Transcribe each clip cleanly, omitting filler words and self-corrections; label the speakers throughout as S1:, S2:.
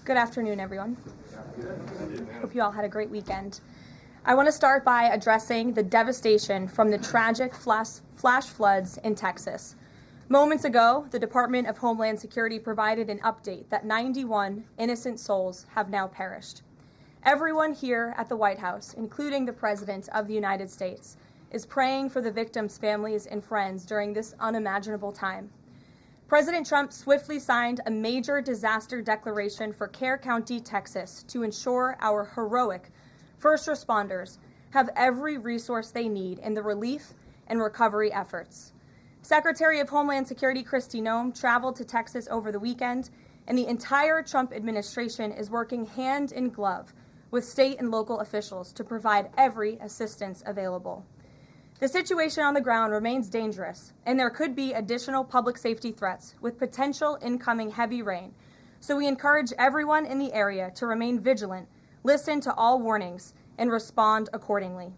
S1: Good afternoon, everyone. Hope you all had a great weekend. I want to start by addressing the devastation from the tragic flash floods in Texas. Moments ago, the Department of Homeland Security provided an update that 91 innocent souls have now perished. Everyone here at the White House, including the President of the United States, is praying for the victims' families and friends during this unimaginable time. President Trump swiftly signed a major disaster declaration for Kerr County, Texas, to ensure our heroic first responders have every resource they need in the relief and recovery efforts. Secretary of Homeland Security Kristi Noem traveled to Texas over the weekend, and the entire Trump administration is working hand in glove with state and local officials to provide every assistance available. The situation on the ground remains dangerous, and there could be additional public safety threats with potential incoming heavy rain. So we encourage everyone in the area to remain vigilant, listen to all warnings, and respond accordingly.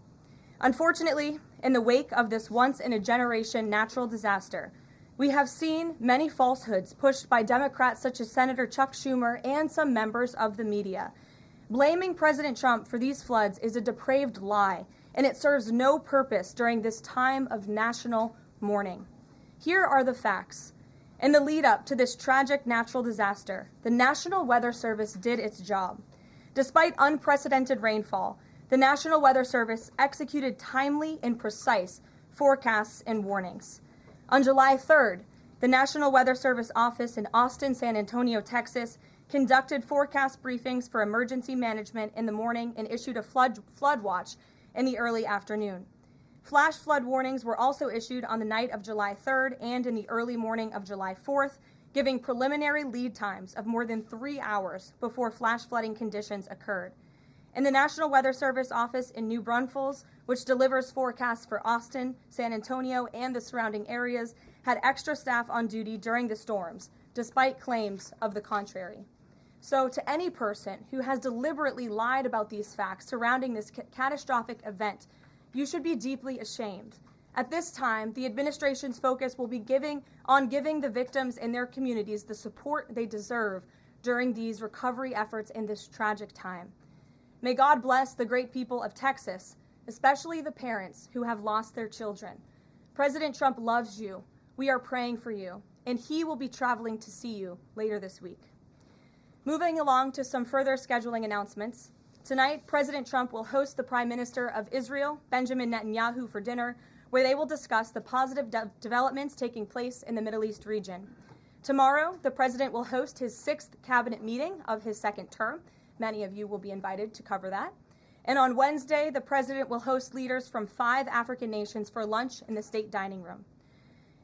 S1: Unfortunately, in the wake of this once-in-a-generation natural disaster, we have seen many falsehoods pushed by Democrats such as Senator Chuck Schumer and some members of the media. Blaming President Trump for these floods is a depraved lie, and it serves no purpose during this time of national mourning. Here are the facts. In the lead up to this tragic natural disaster, the National Weather Service did its job. Despite unprecedented rainfall, the National Weather Service executed timely and precise forecasts and warnings. On July 3rd, the National Weather Service office in Austin, San Antonio, Texas, conducted forecast briefings for emergency management in the morning and issued a flood watch in the early afternoon. Flash flood warnings were also issued on the night of July 3rd and in the early morning of July 4th, giving preliminary lead times of more than 3 hours before flash flooding conditions occurred. And the National Weather Service office in New Braunfels, which delivers forecasts for Austin, San Antonio, and the surrounding areas, had extra staff on duty during the storms, despite claims of the contrary. So to any person who has deliberately lied about these facts surrounding this catastrophic event, you should be deeply ashamed. At this time, the administration's focus will be on giving the victims and their communities the support they deserve during these recovery efforts in this tragic time. May God bless the great people of Texas, especially the parents who have lost their children. President Trump loves you. We are praying for you, and he will be traveling to see you later this week. Moving along to some further scheduling announcements. Tonight, President Trump will host the Prime Minister of Israel, Benjamin Netanyahu, for dinner, where they will discuss the positive developments taking place in the Middle East region. Tomorrow, the President will host his 6th cabinet meeting of his second term. Many of you will be invited to cover that. And on Wednesday, the President will host leaders from 5 African nations for lunch in the state dining room.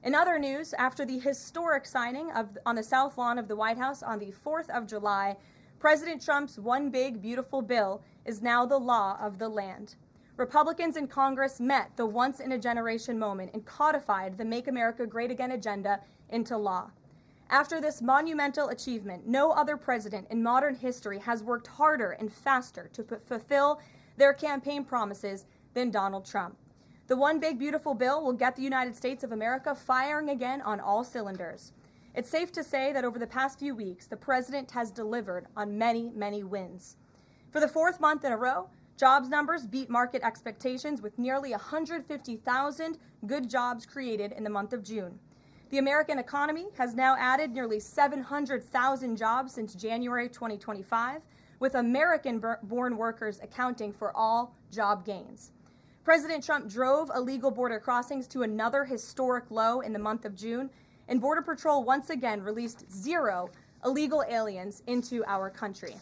S1: In other news, after the historic signing on the South Lawn of the White House on the 4th of July, President Trump's One Big Beautiful Bill is now the law of the land. Republicans in Congress met the once-in-a-generation moment and codified the Make America Great Again agenda into law. After this monumental achievement, no other president in modern history has worked harder and faster to fulfill their campaign promises than Donald Trump. The One Big Beautiful Bill will get the United States of America firing again on all cylinders. It's safe to say that over the past few weeks, the president has delivered on many, many wins. For the 4th month in a row, jobs numbers beat market expectations with nearly 150,000 good jobs created in the month of June. The American economy has now added nearly 700,000 jobs since January 2025, with American-born workers accounting for all job gains. President Trump drove illegal border crossings to another historic low in the month of June, and Border Patrol once again released 0 illegal aliens into our country.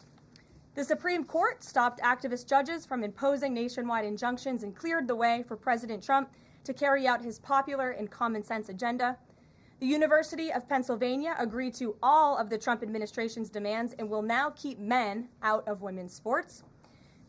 S1: The Supreme Court stopped activist judges from imposing nationwide injunctions and cleared the way for President Trump to carry out his popular and common sense agenda. The University of Pennsylvania agreed to all of the Trump administration's demands and will now keep men out of women's sports.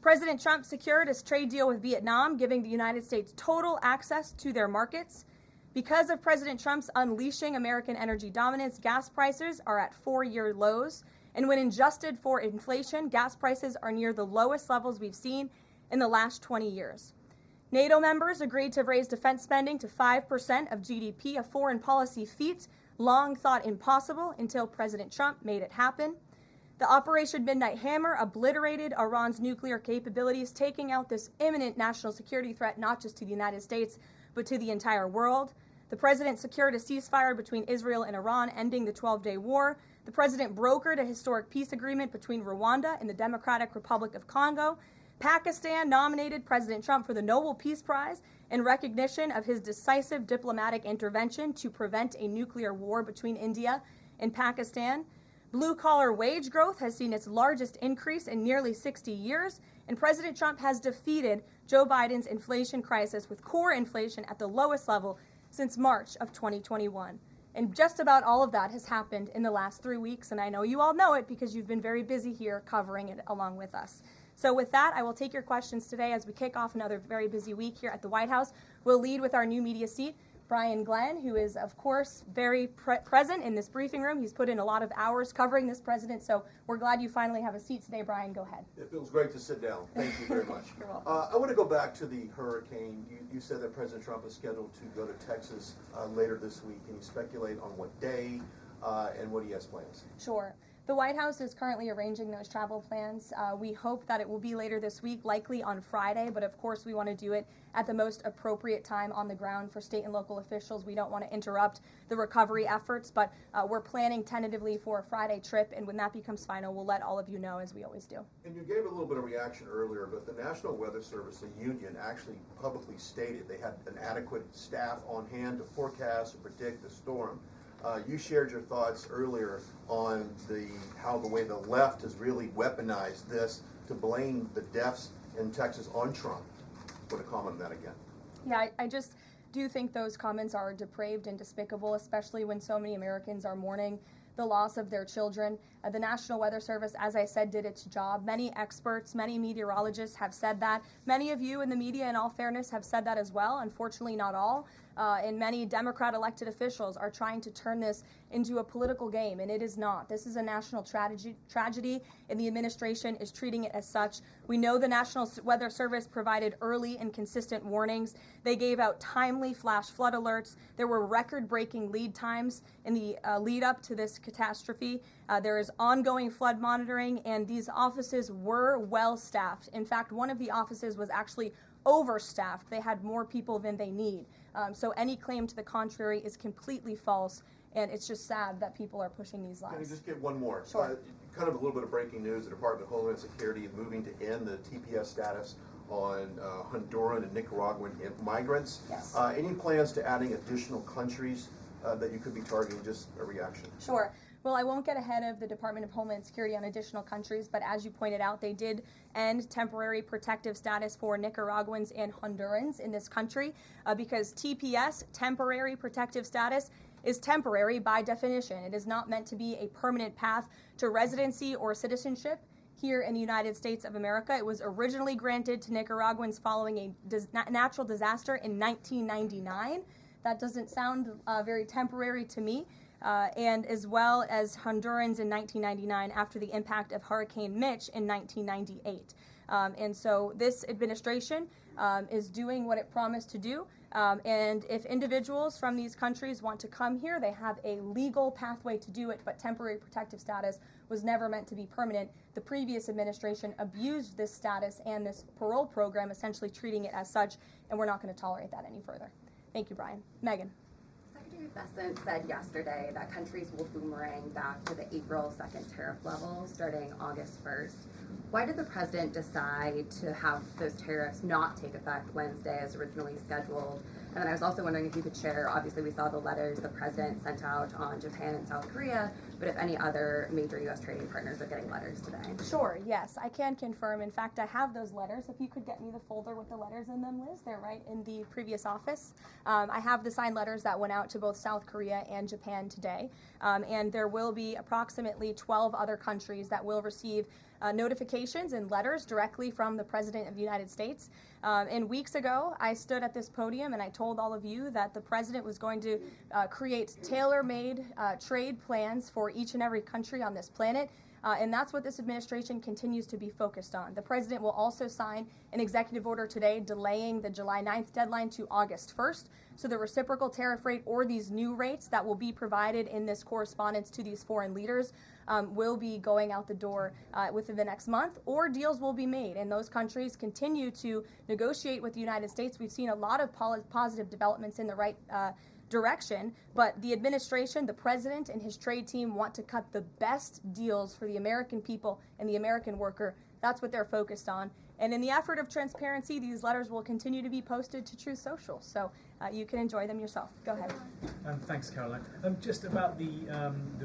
S1: President Trump secured his trade deal with Vietnam, giving the United States total access to their markets. Because of President Trump's unleashing American energy dominance, gas prices are at 4-year lows. And when adjusted for inflation, gas prices are near the lowest levels we've seen in the last 20 years. NATO members agreed to raise defense spending to 5% of GDP, a foreign policy feat long thought impossible until President Trump made it happen. The Operation Midnight Hammer obliterated Iran's nuclear capabilities, taking out this imminent national security threat not just to the United States, but to the entire world. The president secured a ceasefire between Israel and Iran, ending the 12-day war. The president brokered a historic peace agreement between Rwanda and the Democratic Republic of Congo. Pakistan nominated President Trump for the Nobel Peace Prize in recognition of his decisive diplomatic intervention to prevent a nuclear war between India and Pakistan. Blue-collar wage growth has seen its largest increase in nearly 60 years, and President Trump has defeated Joe Biden's inflation crisis with core inflation at the lowest level since March of 2021. And just about all of that has happened in the last 3 weeks, and I know you all know it because you've been very busy here covering it along with us. So with that, I will take your questions today as we kick off another very busy week here at the White House. We'll lead with our new media seat, Brian Glenn, who is, of course, very present in this briefing room. He's put in a lot of hours covering this president, so we're glad you finally have a seat today. Brian, go ahead.
S2: It feels great to sit down. Thank you very much.
S1: You're welcome.
S2: I want to go back to the hurricane. You said that President Trump is scheduled to go to Texas later this week. Can you speculate on what day and what he has plans?
S1: Sure. The White House is currently arranging those travel plans. We hope that it will be later this week, likely on Friday, but of course we want to do it at the most appropriate time on the ground for state and local officials. We don't want to interrupt the recovery efforts, but we're planning tentatively for a Friday trip, and when that becomes final, we'll let all of you know, as we always do.
S2: And you gave a little bit of reaction earlier, but the National Weather Service, the union, actually publicly stated they had an adequate staff on hand to forecast and predict the storm. You shared your thoughts earlier on how the way the left has really weaponized this to blame the deaths in Texas on Trump. Want to comment on that again?
S1: Yeah, I just do think those comments are depraved and despicable, especially when so many Americans are mourning the loss of their children. The National Weather Service, as I said, did its job. Many experts, many meteorologists have said that. Many of you in the media, in all fairness, have said that as well. Unfortunately, not all. And many Democrat elected officials are trying to turn this into a political game, and it is not. This is a national tragedy, and the administration is treating it as such. We know the National Weather Service provided early and consistent warnings. They gave out timely flash flood alerts. There were record-breaking lead times in the lead up to this catastrophe. There is ongoing flood monitoring, and these offices were well staffed. In fact, one of the offices was actually overstaffed. They had more people than they need. So any claim to the contrary is completely false, and it's just sad that people are pushing these lies.
S2: Can I just get one more?
S1: Sure.
S2: Kind of a little bit of breaking news. The Department of Homeland Security is moving to end the TPS status on Honduran and Nicaraguan migrants.
S1: Yes.
S2: Any plans to adding additional countries that you could be targeting? Just a reaction.
S1: Sure. Well, I won't get ahead of the Department of Homeland Security on additional countries, but as you pointed out, they did end temporary protective status for Nicaraguans and Hondurans in this country because TPS, temporary protective status, is temporary by definition. It is not meant to be a permanent path to residency or citizenship here in the United States of America. It was originally granted to Nicaraguans following a natural disaster in 1999. That doesn't sound very temporary to me. And as well as Hondurans in 1999 after the impact of Hurricane Mitch in 1998. And so this administration is doing what it promised to do. And if individuals from these countries want to come here, they have a legal pathway to do it, but temporary protective status was never meant to be permanent. The previous administration abused this status and this parole program, essentially treating it as such, and we're not going to tolerate that any further. Thank you, Brian. Megan.
S3: Secretary Bessent said yesterday that countries will boomerang back to the April 2nd tariff level starting August 1st. Why did the president decide to have those tariffs not take effect Wednesday as originally scheduled? And then I was also wondering if you could share, obviously we saw the letters the president sent out on Japan and South Korea, but if any other major U.S. trading partners are getting letters today.
S1: Sure, yes, I can confirm. In fact, I have those letters. If you could get me the folder with the letters in them, Liz, they're right in the previous office. I have the signed letters that went out to both South Korea and Japan today, and there will be approximately 12 other countries that will receive notifications and letters directly from the President of the United States. And weeks ago, I stood at this podium and I told all of you that the president was going to create tailor-made trade plans for each and every country on this planet. And that's what this administration continues to be focused on. The president will also sign an executive order today delaying the July 9th deadline to August 1st. So the reciprocal tariff rate or these new rates that will be provided in this correspondence to these foreign leaders will be going out the door within the next month, or deals will be made. And those countries continue to negotiate with the United States. We've seen a lot of positive developments in the right direction, but the administration, the president, and his trade team want to cut the best deals for the American people and the American worker. That's what they're focused on. And in the effort of transparency, these letters will continue to be posted to Truth Social, so you can enjoy them yourself. Go ahead.
S4: Thanks, Caroline. Just about the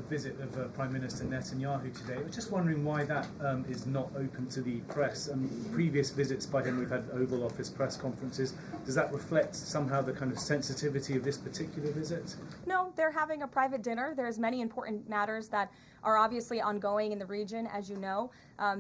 S4: visit of Prime Minister Netanyahu today, I was just wondering why that is not open to the press. Previous visits by him, we've had Oval Office press conferences. Does that reflect somehow the kind of sensitivity of this particular visit?
S1: No, they're having a private dinner. There's many important matters that are obviously ongoing in the region, as you know.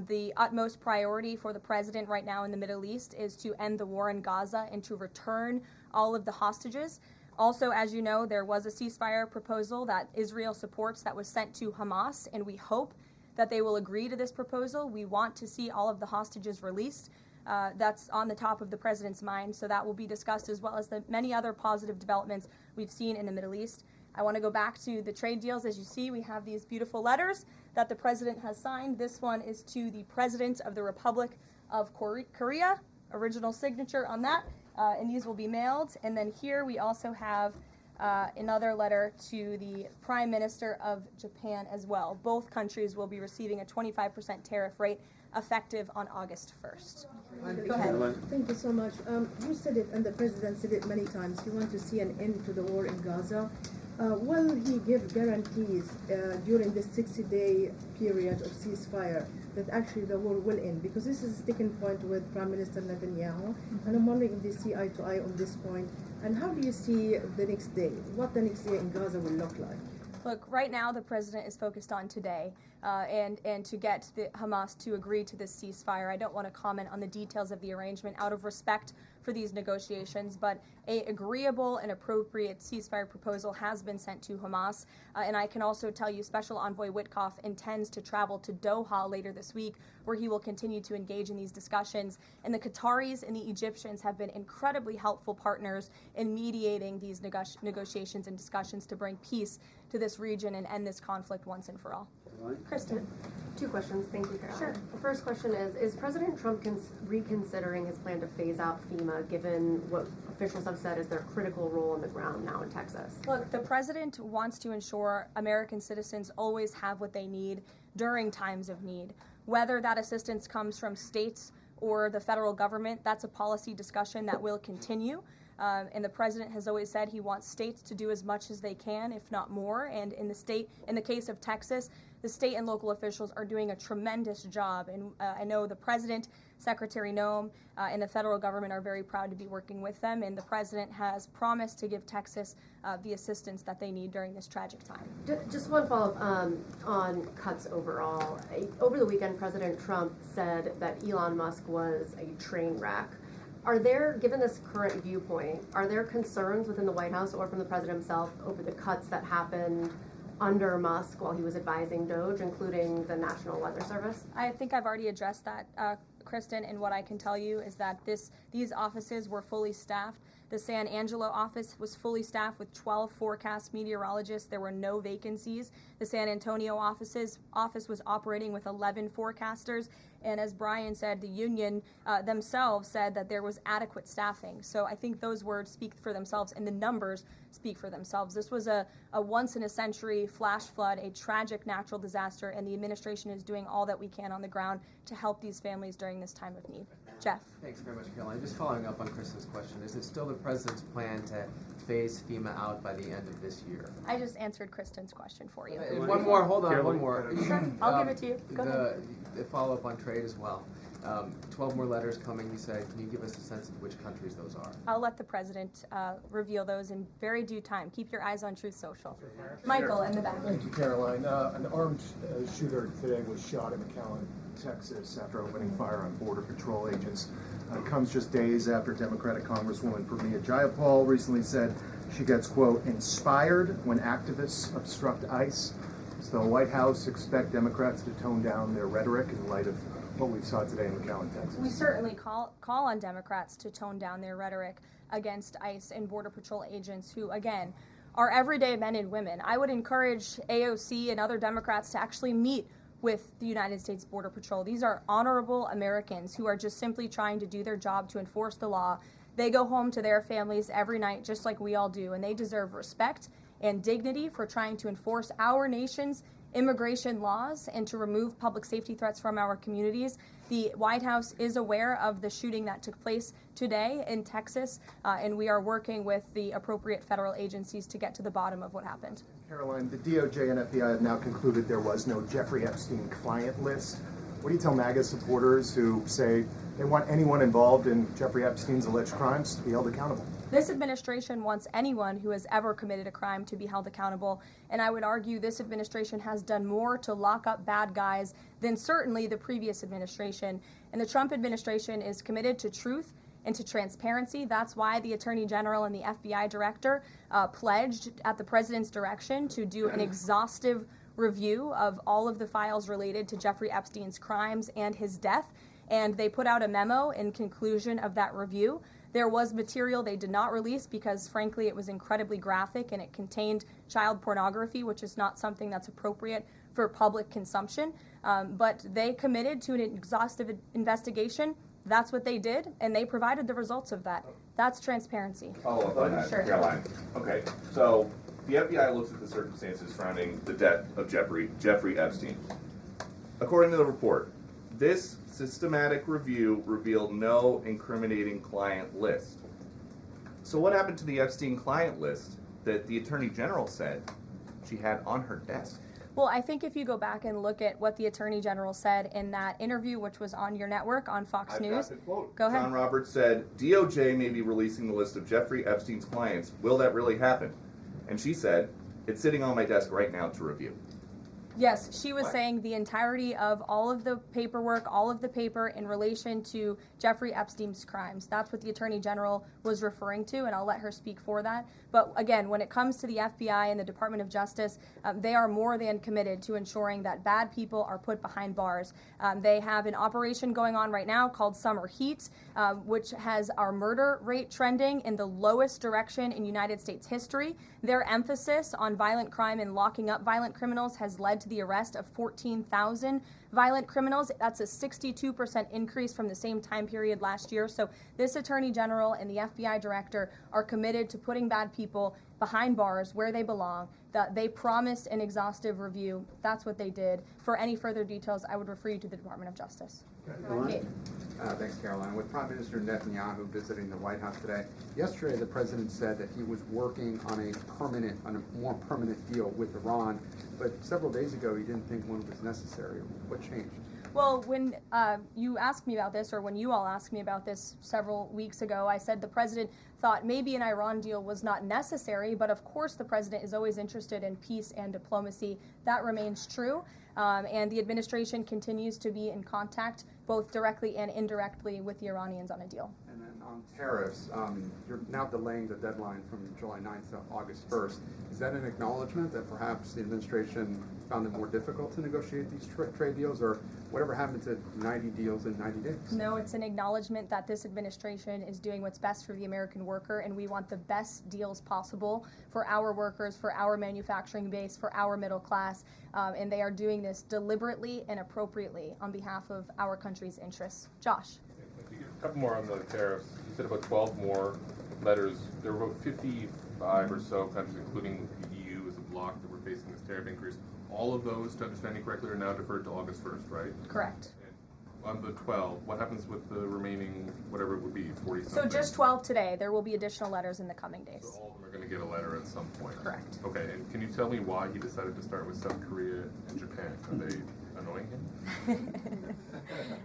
S1: The utmost priority for the president right now in the Middle East is to end the war in Gaza and to return all of the hostages. Also, as you know, there was a ceasefire proposal that Israel supports that was sent to Hamas, and we hope that they will agree to this proposal. We want to see all of the hostages released. That's on the top of the president's mind, so that will be discussed, as well as the many other positive developments we've seen in the Middle East. I want to go back to the trade deals. As you see, we have these beautiful letters that the president has signed. This one is to the President of the Republic of Korea, original signature on that, and these will be mailed. And then here we also have another letter to the Prime Minister of Japan as well. Both countries will be receiving a 25% tariff rate effective on August 1st. Go ahead.
S5: Thank you so much. You said it, and the president said it many times. You want to see an end to the war in Gaza. Will he give guarantees during this 60-day period of ceasefire that actually the war will end? Because this is a sticking point with Prime Minister Netanyahu, and I'm wondering if they see eye to eye on this point. And how do you see the next day? What the next day in Gaza will look like?
S1: Look, right now the president is focused on today and to get the Hamas to agree to this ceasefire. I don't want to comment on the details of the arrangement out of respect for these negotiations, but a agreeable and appropriate ceasefire proposal has been sent to Hamas. And I can also tell you Special Envoy Witkoff intends to travel to Doha later this week, where he will continue to engage in these discussions. And the Qataris and the Egyptians have been incredibly helpful partners in mediating these negotiations and discussions to bring peace to this region and end this conflict once and for all. Kristen.
S6: Two questions. Thank you, Caroline.
S1: Sure.
S6: The first question is President Trump reconsidering his plan to phase out FEMA, given what officials have said is their critical role on the ground now in Texas?
S1: Look, the president wants to ensure American citizens always have what they need during times of need. Whether that assistance comes from states or the federal government, that's a policy discussion that will continue. And the president has always said he wants states to do as much as they can, if not more. And in the case of Texas, the state and local officials are doing a tremendous job. And I know the president, Secretary Noem, and the federal government are very proud to be working with them. And the president has promised to give Texas the assistance that they need during this tragic time.
S6: Just one follow-up on cuts overall. Over the weekend, President Trump said that Elon Musk was a train wreck. Are there, given this current viewpoint, are there concerns within the White House or from the president himself over the cuts that happened under Musk while he was advising DOGE, including the National Weather Service?
S1: I think I've already addressed that, Kristen, and what I can tell you is that these offices were fully staffed. The San Angelo office was fully staffed with 12 forecast meteorologists. There were no vacancies. The San Antonio office was operating with 11 forecasters. And as Brian said, the union themselves said that there was adequate staffing. So I think those words speak for themselves, and the numbers speak for themselves. This was a once-in-a-century flash flood, a tragic natural disaster, and the administration is doing all that we can on the ground to help these families during this time of need. Jeff.
S7: Thanks very much, Caroline. Just following up on Kristen's question, is it still the president's plan to phase FEMA out by the end of this year?
S1: I just answered Kristen's question for you.
S7: One more, hold on, one more.
S1: Sure, I'll give it to you. Go ahead.
S7: The follow-up on trade as well. 12 more letters coming, you said. Can you give us a sense of which countries those are?
S1: I'll let the president reveal those in very due time. Keep your eyes on Truth Social. Michael, in the back.
S8: Thank you, Caroline. An armed shooter today was shot in McAllen. Texas after opening fire on Border Patrol agents. Comes just days after Democratic Congresswoman Pramila Jayapal recently said she gets, quote, inspired when activists obstruct ICE. Does the White House expect Democrats to tone down their rhetoric in light of what we saw today in McAllen, Texas?
S1: We certainly call on Democrats to tone down their rhetoric against ICE and Border Patrol agents who, again, are everyday men and women. I would encourage AOC and other Democrats to actually meet with the United States Border Patrol. These are honorable Americans who are just simply trying to do their job to enforce the law. They go home to their families every night just like we all do, and they deserve respect and dignity for trying to enforce our nation's immigration laws and to remove public safety threats from our communities. The White House is aware of the shooting that took place today in Texas, and we are working with the appropriate federal agencies to get to the bottom of what happened.
S8: Karoline, the DOJ and FBI have now concluded there was no Jeffrey Epstein client list. What do you tell MAGA supporters who say they want anyone involved in Jeffrey Epstein's alleged crimes to be held accountable?
S1: This administration wants anyone who has ever committed a crime to be held accountable, and I would argue this administration has done more to lock up bad guys than certainly the previous administration. And the Trump administration is committed to truth and to transparency. That's why the Attorney General and the FBI Director pledged at the President's direction to do an exhaustive review of all of the files related to Jeffrey Epstein's crimes and his death. And they put out a memo in conclusion of that review. There was material they did not release because, frankly, it was incredibly graphic and it contained child pornography, which is not something that's appropriate for public consumption. But they committed to an exhaustive investigation. That's what they did, and they provided the results of that. That's transparency.
S9: Follow up on that,
S1: Sure.
S9: Caroline. Okay, so the FBI looks at the circumstances surrounding the death of Jeffrey Epstein. According to the report, this systematic review revealed no incriminating client list. So what happened to the Epstein client list that the Attorney General said she had on her desk?
S1: Well, I think if you go back and look at what the Attorney General said in that interview, which was on your network, on Fox News.
S9: Got the quote.
S1: Go ahead.
S9: John Roberts said, DOJ may be releasing the list of Jeffrey Epstein's clients. Will that really happen? And she said, it's sitting on my desk right now to review.
S1: Yes, she was saying the entirety of all of the paperwork, all of the paper in relation to Jeffrey Epstein's crimes. That's what the Attorney General was referring to, and I'll let her speak for that. But again, when it comes to the FBI and the Department of Justice, they are more than committed to ensuring that bad people are put behind bars. They have an operation going on right now called Summer Heat, which has our murder rate trending in the lowest direction in United States history. Their emphasis on violent crime and locking up violent criminals has led to the arrest of 14,000 violent criminals. That's a 62% increase from the same time period last year. So this Attorney General and the FBI Director are committed to putting bad people behind bars where they belong. They promised an exhaustive review. That's what they did. For any further details, I would refer you to the Department of Justice.
S10: Thanks, Caroline. With Prime Minister Netanyahu visiting the White House today, yesterday the president said that he was working on a more permanent deal with Iran, but several days ago he didn't think one was necessary. What changed?
S1: Well, when you asked me about this, or when you all asked me about this several weeks ago, I said the president thought maybe an Iran deal was not necessary, but of course the president is always interested in peace and diplomacy. That remains true, and the administration continues to be in contact, both directly and indirectly, with the Iranians on a deal.
S10: And then on tariffs, you're now delaying the deadline from July 9th to August 1st. Is that an acknowledgement that perhaps the administration found it more difficult to negotiate these trade deals, or whatever happened to 90 deals in 90 days?
S1: No, it's an acknowledgement that this administration is doing what's best for the American worker, and we want the best deals possible for our workers, for our manufacturing base, for our middle class, and they are doing this deliberately and appropriately on behalf of our country's interests. Josh.
S11: A couple more on the tariffs. You said about 12 more letters. There were about 55 or so countries, including the EU as a bloc, that were facing this tariff increase. All of those, to understand you correctly, are now deferred to August 1st, right?
S1: Correct.
S11: And on the 12, what happens with the remaining, whatever it would be, 40-something?
S1: So just 12 today. There will be additional letters in the coming days.
S11: So all of them are going to get a letter at some point?
S1: Correct.
S11: Okay, and can you tell me why he decided to start with South Korea and Japan? Are they annoying him?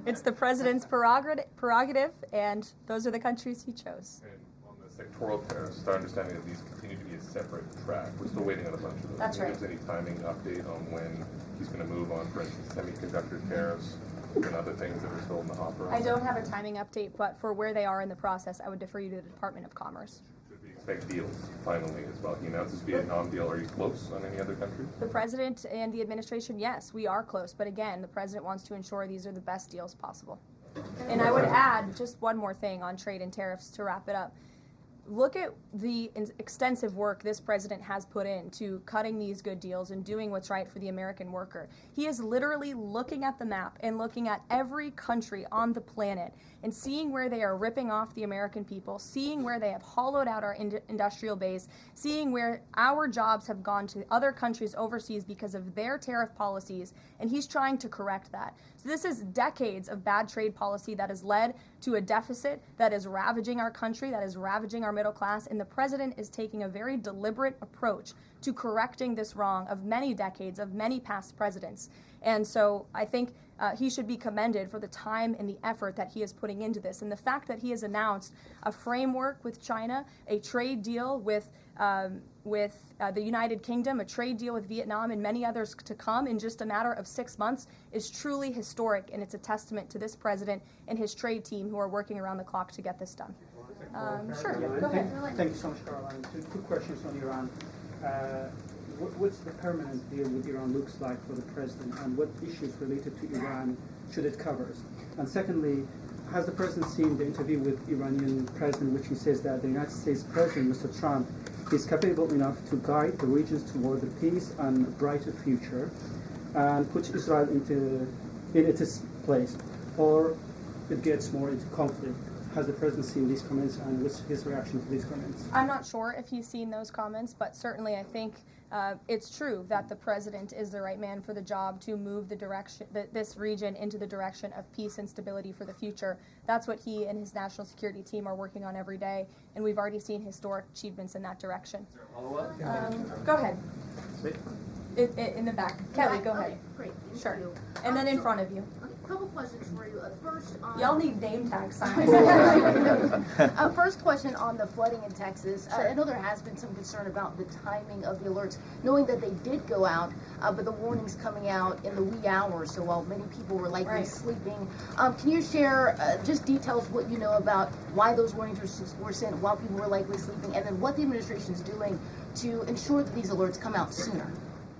S1: It's the president's prerogative, and those are the countries he chose.
S11: And on the sectoral tariffs, it's our understanding that these continue to be a separate track. We're still waiting on a bunch of those.
S1: That's right.
S11: Is there any timing update on when he's going to move on, for instance, semiconductor tariffs? and other things that are still in the hopper?
S1: I don't have a timing update, but for where they are in the process, I would defer you to the Department of Commerce.
S11: Should we expect deals finally as well? He announced his Vietnam deal. Are you close on any other countries?
S1: The president and the administration, yes, we are close. But again, the president wants to ensure these are the best deals possible. And I would add just one more thing on trade and tariffs to wrap it up. Look at the extensive work this president has put into cutting these good deals and doing what's right for the American worker. He is literally looking at the map and looking at every country on the planet and seeing where they are ripping off the American people, seeing where they have hollowed out our industrial base, seeing where our jobs have gone to other countries overseas because of their tariff policies, and he's trying to correct that. So this is decades of bad trade policy that has led to a deficit that is ravaging our country, that is ravaging our middle class, and the president is taking a very deliberate approach to correcting this wrong of many decades, of many past presidents. And so I think he should be commended for the time and the effort that he is putting into this. And the fact that he has announced a framework with China, a trade deal with the United Kingdom, a trade deal with Vietnam, and many others to come in just a matter of 6 months is truly historic, and it's a testament to this president and his trade team who are working around the clock to get this done. Sure, go ahead.
S12: Thank you so much, Caroline. Two questions on Iran. What's the permanent deal with Iran looks like for the president, and what issues related to Iran should it cover? And secondly, has the president seen the interview with Iranian president, which he says that the United States president, Mr. Trump, is capable enough to guide the regions toward a peace and a brighter future, and put Israel in its place, or it gets more into conflict? Has the president seen these comments, and what's his reaction to these comments?
S1: I'm not sure if he's seen those comments, but certainly I think it's true that the president is the right man for the job to move the direction, this region into the direction of peace and stability for the future. That's what he and his national security team are working on every day, and we've already seen historic achievements in that direction. Go ahead. In the back. Kelly, go ahead.
S13: Great.
S1: Sure. And then in front of you.
S13: A couple questions for you. First,
S1: y'all need name tag signs.
S13: First question on the flooding in Texas. I know there has been some concern about the timing of the alerts, knowing that they did go out, but the warnings coming out in the wee hours, so while many people were likely sleeping. Can you share just details what you know about why those warnings were sent while people were likely sleeping, and then what the administration is doing to ensure that these alerts come out sooner?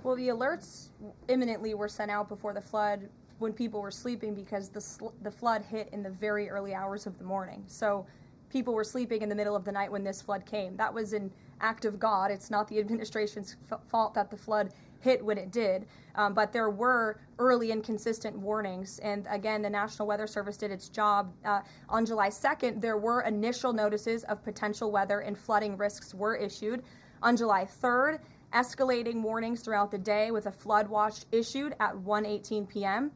S1: Well, the alerts imminently were sent out before the flood when people were sleeping, because the flood hit in the very early hours of the morning. So people were sleeping in the middle of the night when this flood came. That was an act of God. It's not the administration's fault that the flood hit when it did. But there were early and consistent warnings. And again, the National Weather Service did its job. On July 2nd, there were initial notices of potential weather and flooding risks were issued. On July 3rd, escalating warnings throughout the day with a flood watch issued at 1:18 p.m.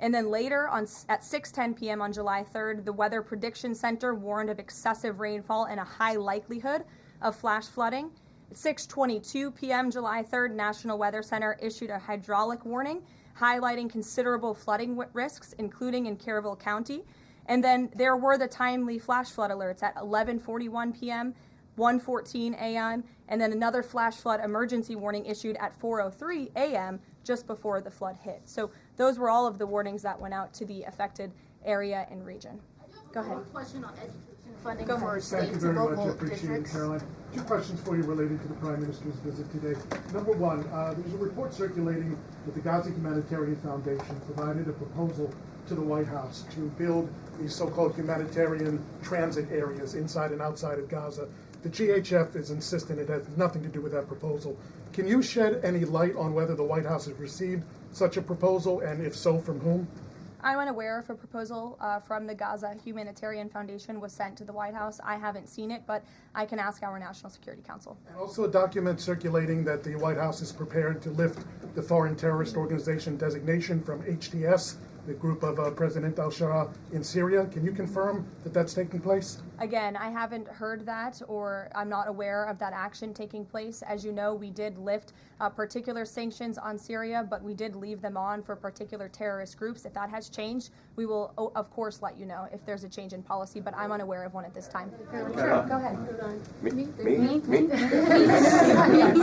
S1: And then later, at 6:10 p.m. on July 3rd, the Weather Prediction Center warned of excessive rainfall and a high likelihood of flash flooding. At 6:22 p.m. July 3rd, National Weather Center issued a hydraulic warning, highlighting considerable flooding risks, including in Caryville County. And then there were the timely flash flood alerts at 11:41 p.m., 1:14 a.m., and then another flash flood emergency warning issued at 4:03 a.m. just before the flood hit. So those were all of the warnings that went out to the affected area and region. Go ahead.
S13: One question on education funding
S1: Go
S13: for
S1: ahead.
S13: states and local
S14: Thank you very much. I appreciate it,
S13: districts.
S14: Caroline. Two questions for you related to the Prime Minister's visit today. Number one, there's a report circulating that the Gaza Humanitarian Foundation provided a proposal to the White House to build these so-called humanitarian transit areas inside and outside of Gaza. The GHF is insistent it has nothing to do with that proposal. Can you shed any light on whether the White House has received such a proposal, and if so, from whom?
S1: I'm unaware if a proposal from the Gaza Humanitarian Foundation was sent to the White House. I haven't seen it, but I can ask our National Security Council.
S14: And also a document circulating that the White House is prepared to lift the Foreign Terrorist Organization designation from HTS, the group of President al-Shara in Syria. Can you confirm that that's taking place?
S1: Again, I haven't heard that, or I'm not aware of that action taking place. As you know, we did lift particular sanctions on Syria, but we did leave them on for particular terrorist groups. If that has changed, we will, of course, let you know if there's a change in policy, but I'm unaware of one at this time. Sure, go ahead.
S15: Me?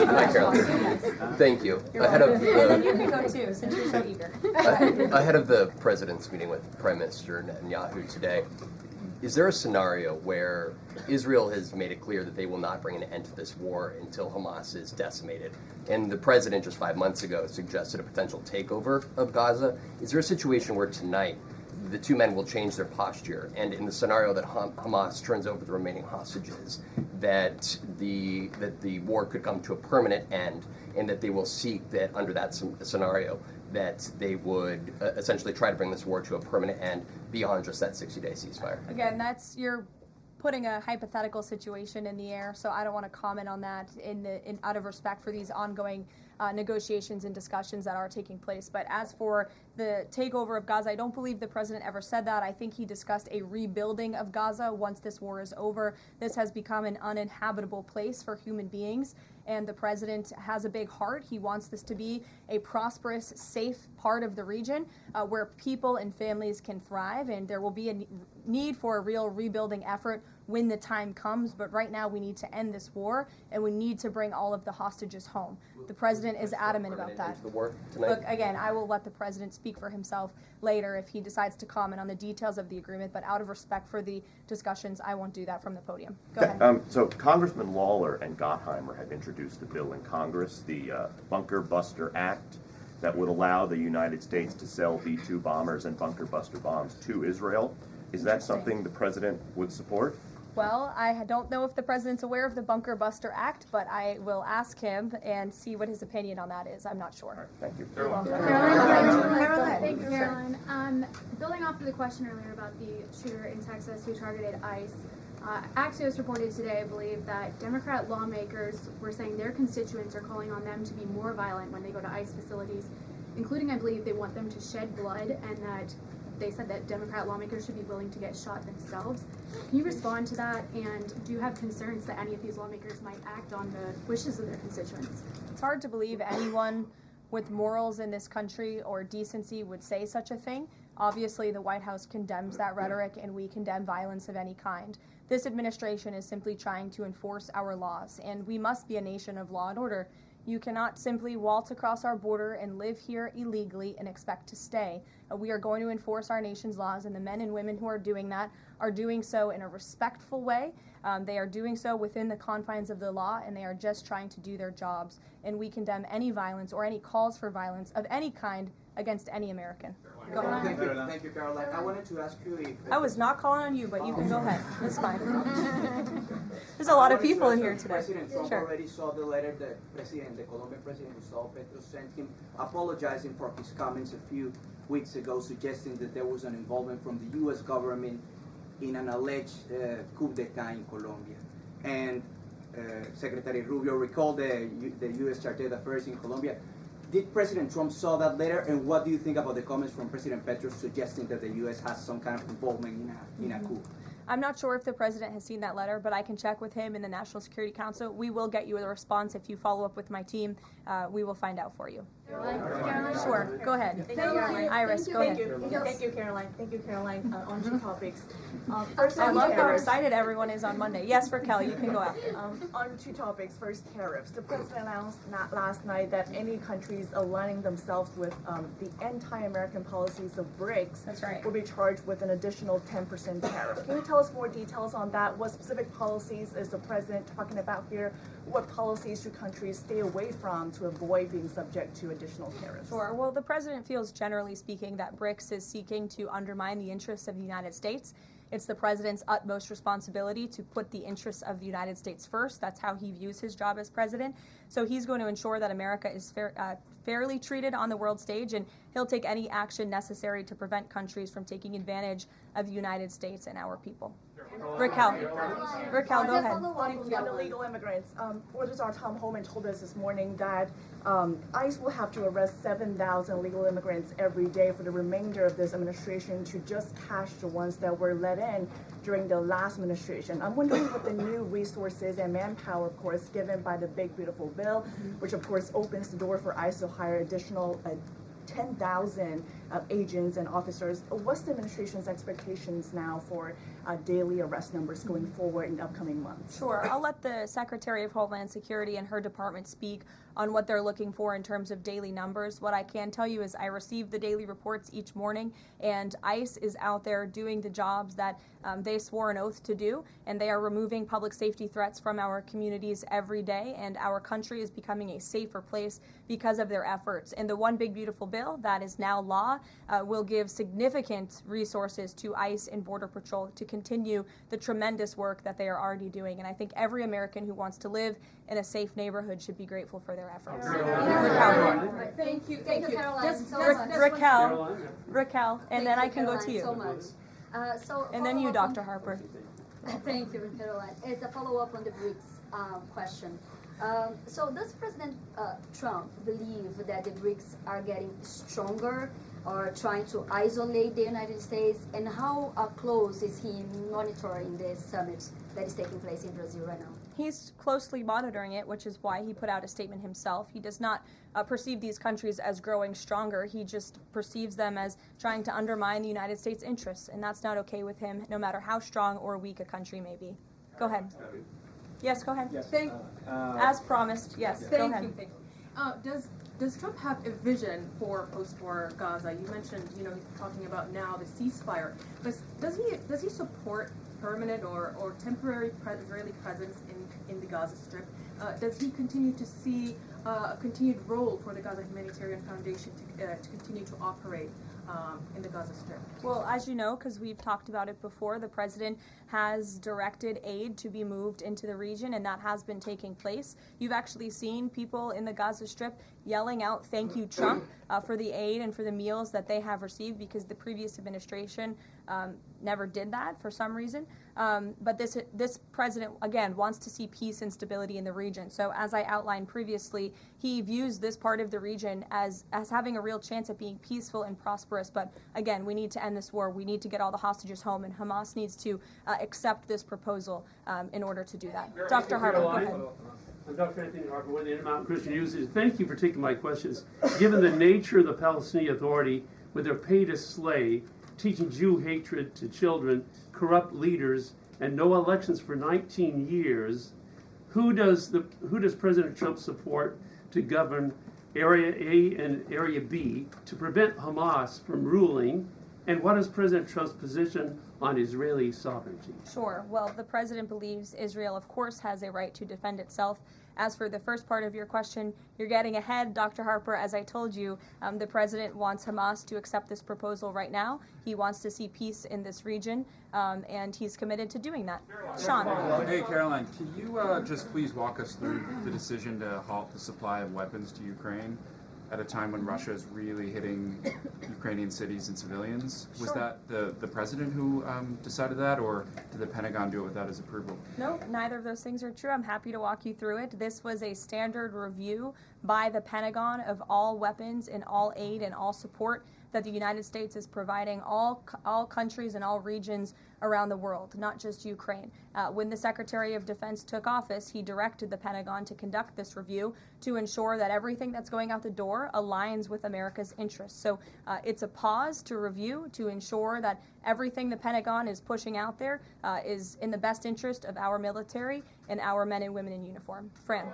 S15: Hi, Caroline. Thank you.
S1: You're welcome. And then you can go too, since you're so eager.
S15: Ahead of the the president's meeting with Prime Minister Netanyahu today, is there a scenario where Israel has made it clear that they will not bring an end to this war until Hamas is decimated? And the president just 5 months ago suggested a potential takeover of Gaza. Is there a situation where tonight the two men will change their posture, and in the scenario that Hamas turns over the remaining hostages, that the war could come to a permanent end, and that they will seek that under that scenario that they would essentially try to bring this war to a permanent end beyond just that 60-day ceasefire?
S1: Again, you're putting a hypothetical situation in the air, so I don't want to comment on that out of respect for these ongoing negotiations and discussions that are taking place. But as for the takeover of Gaza, I don't believe the president ever said that. I think he discussed a rebuilding of Gaza once this war is over. This has become an uninhabitable place for human beings, and the president has a big heart. He wants this to be a prosperous, safe part of the region where people and families can thrive, and there will be a need for a real rebuilding effort when the time comes. But right now we need to end this war, and we need to bring all of the hostages home. The president is adamant about that. Look, again, I will let the president speak for himself later if he decides to comment on the details of the agreement, but out of respect for the discussions, I won't do that from the podium. Go ahead.
S16: So Congressman Lawler and Gottheimer have introduced a bill in Congress, the Bunker Buster Act, that would allow the United States to sell B-2 bombers and bunker buster bombs to Israel. Is that something the president would support?
S1: Well, I don't know if the president's aware of the Bunker Buster Act, but I will ask him and see what his opinion on that is. I'm not sure.
S16: Right, thank you.
S17: Caroline. Thank you, Caroline. Building off of the question earlier about the shooter in Texas who targeted ICE, Axios reported today, I believe, that Democrat lawmakers were saying their constituents are calling on them to be more violent when they go to ICE facilities, including, I believe, they want them to shed blood, and that they said that Democrat lawmakers should be willing to get shot themselves. Can you respond to that, and do you have concerns that any of these lawmakers might act on the wishes of their constituents?
S1: It's hard to believe anyone with morals in this country or decency would say such a thing. Obviously, the White House condemns that rhetoric, and we condemn violence of any kind. This administration is simply trying to enforce our laws, and we must be a nation of law and order. You cannot simply waltz across our border and live here illegally and expect to stay. We are going to enforce our nation's laws, and the men and women who are doing that are doing so in a respectful way. They are doing so within the confines of the law, and they are just trying to do their jobs. And we condemn any violence or any calls for violence of any kind against any American. Go ahead.
S18: Thank you, Caroline. I wanted to ask you if...
S1: I was not calling on you, but you can go ahead. It's fine. There's a lot of people in here today.
S18: President Trump already saw the letter that the Colombian president, Gustavo Petro, sent him, apologizing for his comments a few weeks ago, suggesting that there was an involvement from the U.S. government in an alleged coup d'etat in Colombia. And Secretary Rubio recalled the U.S. Chargé d'Affaires in Colombia. Did President Trump saw that letter, and what do you think about the comments from President Petro suggesting that the U.S. has some kind of involvement in a coup?
S1: I'm not sure if the president has seen that letter, but I can check with him in the National Security Council. We will get you a response if you follow up with my team. We will find out for you.
S17: Caroline.
S1: Sure, go ahead.
S19: Thank you, Caroline.
S1: Iris, go ahead.
S19: Thank you, Caroline. Thank you, Caroline. On two topics.
S1: First, I love how excited everyone is on Monday. Yes, Raquel, you can go out.
S19: On two topics. First, tariffs. The president announced last night that any countries aligning themselves with the anti-American policies of BRICS will be charged with an additional 10% tariff. Can you tell us more details on that? What specific policies is the president talking about here? What policies should countries stay away from to avoid being subject to additional tariffs?
S1: Sure. Well, the president feels, generally speaking, that BRICS is seeking to undermine the interests of the United States. It's the president's utmost responsibility to put the interests of the United States first. That's how he views his job as president. So he's going to ensure that America is fairly treated on the world stage, and he'll take any action necessary to prevent countries from taking advantage of the United States and our people. Raquel, go ahead.
S19: On the illegal immigrants, Our Tom Homan told us this morning that ICE will have to arrest 7,000 illegal immigrants every day for the remainder of this administration to just catch the ones that were let in during the last administration. I'm wondering what the new resources and manpower, of course, given by the Big Beautiful Bill, which of course opens the door for ICE to hire additional 10,000 agents and officers. What's the administration's expectations now for daily arrest numbers going forward in the upcoming months?
S1: Sure. I'll let the Secretary of Homeland Security and her department speak on what they're looking for in terms of daily numbers. What I can tell you is I receive the daily reports each morning, and ICE is out there doing the jobs that they swore an oath to do, and they are removing public safety threats from our communities every day, and our country is becoming a safer place because of their efforts. And the One Big Beautiful Bill that is now law will give significant resources to ICE and Border Patrol to continue the tremendous work that they are already doing. And I think every American who wants to live in a safe neighborhood should be grateful for their efforts.
S20: Thank you, Caroline.
S1: Just
S20: so much.
S1: Raquel, and then I can go to you.
S20: So much.
S1: And then you, Dr. Harper.
S20: Thank you, Caroline. It's a follow-up on the BRICS question. So does President Trump believe that the BRICS are getting stronger or trying to isolate the United States? And how close is he monitoring this summit that is taking place in Brazil right now?
S1: He's closely monitoring it, which is why he put out a statement himself. He does not perceive these countries as growing stronger. He just perceives them as trying to undermine the United States' interests, and that's not okay with him, no matter how strong or weak a country may be. Go ahead. Yes, go ahead.
S21: Yes.
S1: As promised, yes, go ahead.
S21: Thank you. Does Trump have a vision for post-war Gaza? You mentioned, he's talking about now the ceasefire, but does he support permanent or temporary Israeli presence in the Gaza Strip? Does he continue to see a continued role for the Gaza Humanitarian Foundation to continue to operate in the Gaza Strip?
S1: Well, as you know, because we've talked about it before, the president has directed aid to be moved into the region, and that has been taking place. You've actually seen people in the Gaza Strip yelling out, "Thank you, Trump," for the aid and for the meals that they have received, because the previous administration never did that for some reason. But this president, again, wants to see peace and stability in the region. So as I outlined previously, he views this part of the region as having a real chance at being peaceful and prosperous. But again, we need to end this war. We need to get all the hostages home, and Hamas needs to accept this proposal in order to do that. Dr. Harper, go ahead.
S22: I'm Dr. Anthony Harper with the Intermountain Christian Youth. Thank you for taking my questions. Given the nature of the Palestinian Authority, with their pay to slay, teaching Jew hatred to children, corrupt leaders, and no elections for 19 years, who does President Trump support to govern Area A and Area B to prevent Hamas from ruling? And what is President Trump's position on Israeli sovereignty?
S1: Sure. Well, the president believes Israel, of course, has a right to defend itself. As for the first part of your question, you're getting ahead, Dr. Harper. As I told you, the president wants Hamas to accept this proposal right now. He wants to see peace in this region, and he's committed to doing that. Sean.
S23: Hey, Caroline, can you just please walk us through the decision to halt the supply of weapons to Ukraine at a time when Russia is really hitting Ukrainian cities and civilians? Was that the president who decided that, or did the Pentagon do it without his approval?
S1: No, neither of those things are true. I'm happy to walk you through it. This was a standard review by the Pentagon of all weapons and all aid and all support that the United States is providing all countries and all regions around the world, not just Ukraine. When the Secretary of Defense took office, he directed the Pentagon to conduct this review to ensure that everything that's going out the door aligns with America's interests. So it's a pause to review to ensure that everything the Pentagon is pushing out there is in the best interest of our military and our men and women in uniform. Fran.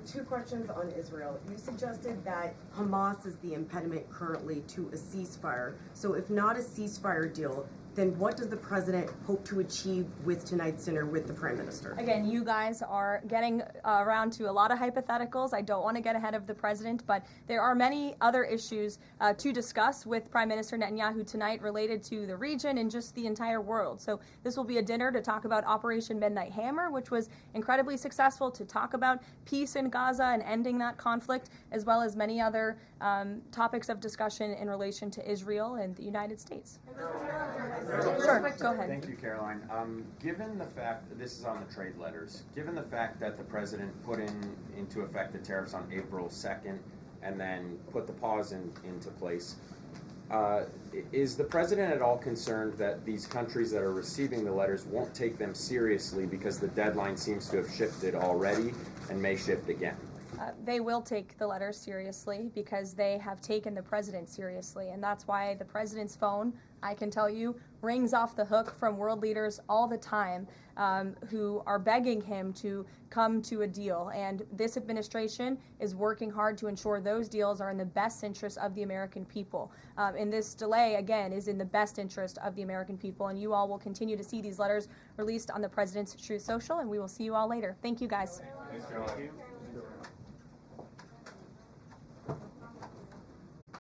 S24: Two questions on Israel. You suggested that Hamas is the impediment currently to a ceasefire. So if not a ceasefire deal, then what does the president hope to achieve with tonight's dinner with the prime minister?
S1: Again, you guys are getting around to a lot of hypotheticals. I don't want to get ahead of the president, but there are many other issues to discuss with Prime Minister Netanyahu tonight related to the region and just the entire world. So this will be a dinner to talk about Operation Midnight Hammer, which was incredibly successful, to talk about peace in Gaza and ending that conflict, as well as many other topics of discussion in relation to Israel and the United States. Sure, go ahead.
S25: Thank you, Caroline. Given the fact that this is on the trade letters, given the fact that the president put into effect the tariffs on April 2nd and then put the pause into place, is the president at all concerned that these countries that are receiving the letters won't take them seriously because the deadline seems to have shifted already and may shift again?
S1: They will take the letters seriously because they have taken the president seriously. And that's why the president's phone, I can tell you, rings off the hook from world leaders all the time who are begging him to come to a deal. And this administration is working hard to ensure those deals are in the best interest of the American people. And this delay, again, is in the best interest of the American people. And you all will continue to see these letters released on the president's Truth Social, and we will see you all later. Thank you, guys.
S9: Thanks, Caroline.